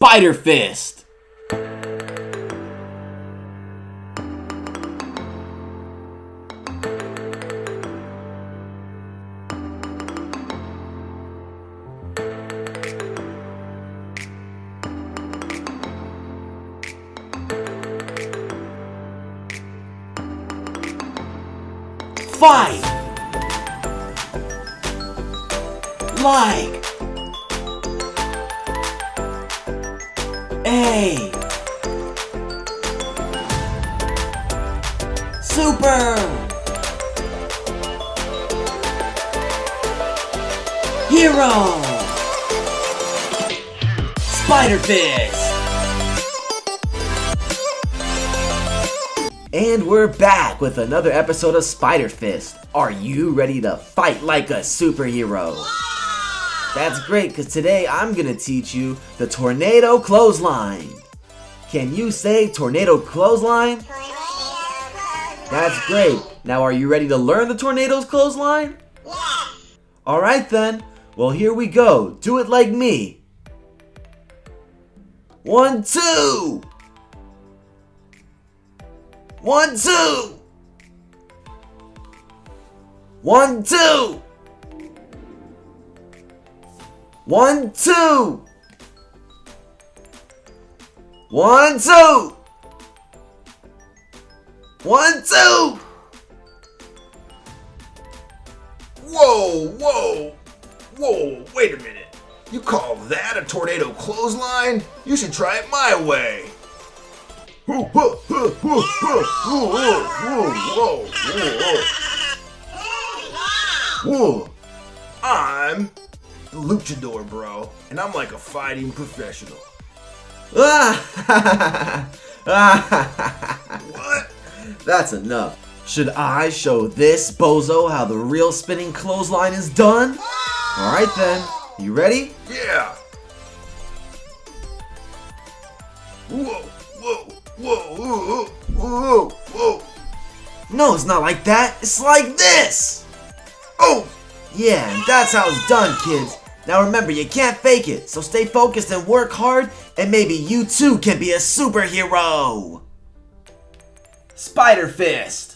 Spiderfist! Fight! Like! A! Super! Hero! Spiderfist! And we're back with another episode of Spiderfist. Are you ready to fight like a superhero? That's great, because today I'm going to teach you the tornado clothesline. Can you say tornado clothesline? That's great. Now are you ready to learn the tornado's clothesline? Alright then. Well, here we go. Do it like me. 1, 2! 1, 2! 1, 2! 1, 2! 1, 2! 1, 2! Whoa, wait a minute. You call that a tornado clothesline? You should try it my way. Whoa. I'm the Luchador, bro, and I'm like a fighting professional. What? That's enough. Should I show this bozo how the real spinning clothesline is done? Alright then, you ready? Yeah. Whoa. No, it's not like that. It's like this. Oh. Yeah, and that's how it's done, kids. Now remember, you can't fake it, so stay focused and work hard, and maybe you too can be a superhero. Spiderfist.